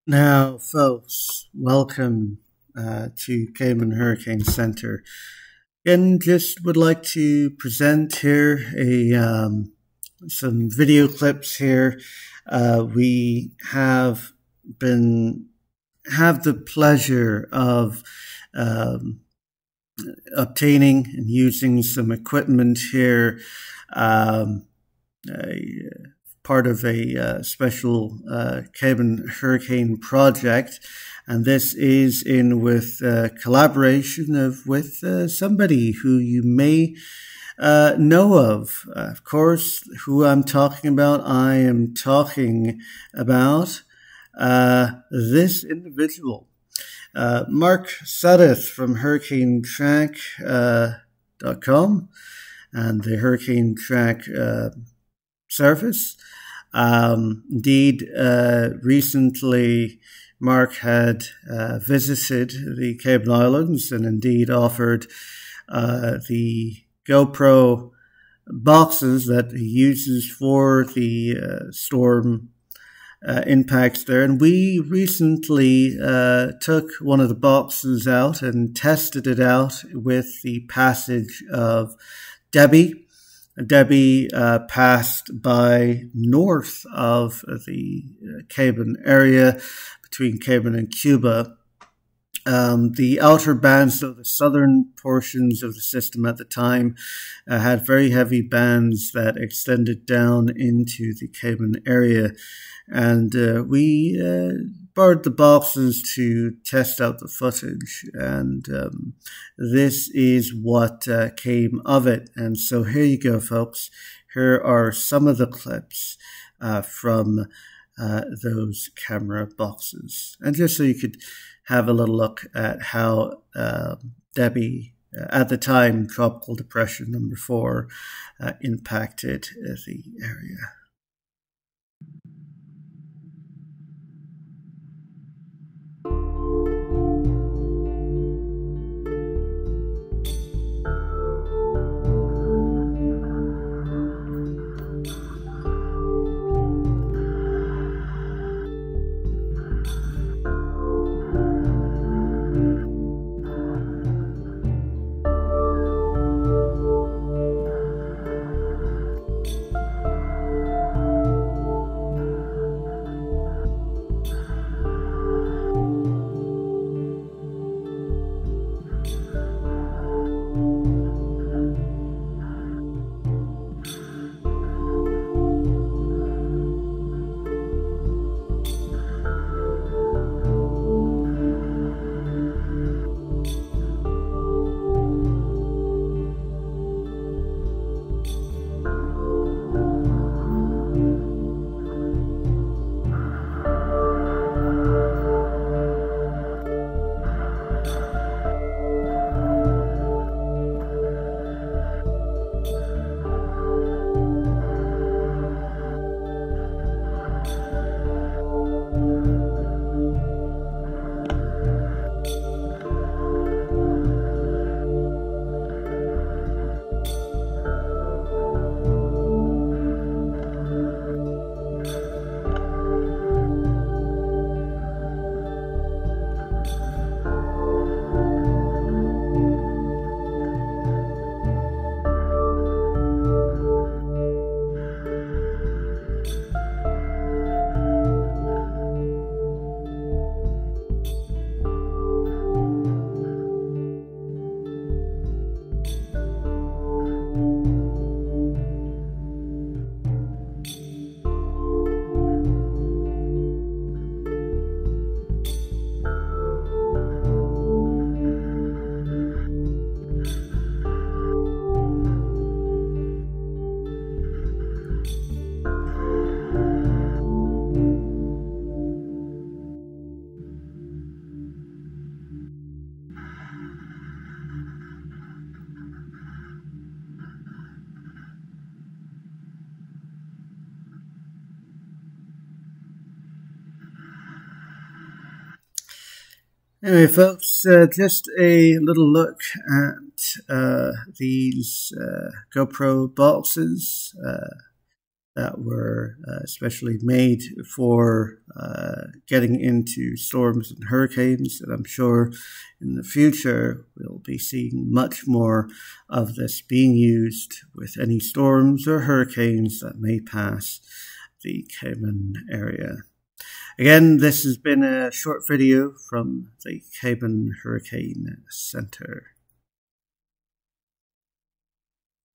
Now, folks, welcome to Cayman Hurricane Centre. And just would like to present here some video clips here. We have the pleasure of obtaining and using some equipment here. Part of a special Cayman Hurricane Project, and this is in with collaboration with somebody who you may know of. Of course, who I'm talking about, I am talking about this individual, Mark Sudduth from HurricaneTrack.com and the Hurricane Track service. Indeed, recently Mark had visited the Cayman Islands and indeed offered the GoPro boxes that he uses for the storm impacts there. And we recently took one of the boxes out and tested it out with the passage of Debby. Debby passed by north of the Cayman area between Cayman and Cuba. The outer bands, so the southern portions of the system at the time, had very heavy bands that extended down into the Cayman area. And we borrowed the boxes to test out the footage, and this is what came of it. And so here you go, folks. Here are some of the clips from those camera boxes. And just so you could have a little look at how Debby, at the time, Tropical Depression number 4, impacted the area. Anyway, folks, just a little look at these GoPro boxes. that were especially made for getting into storms and hurricanes. And I'm sure in the future we'll be seeing much more of this being used with any storms or hurricanes that may pass the Cayman area. Again, this has been a short video from the Cayman Hurricane Centre.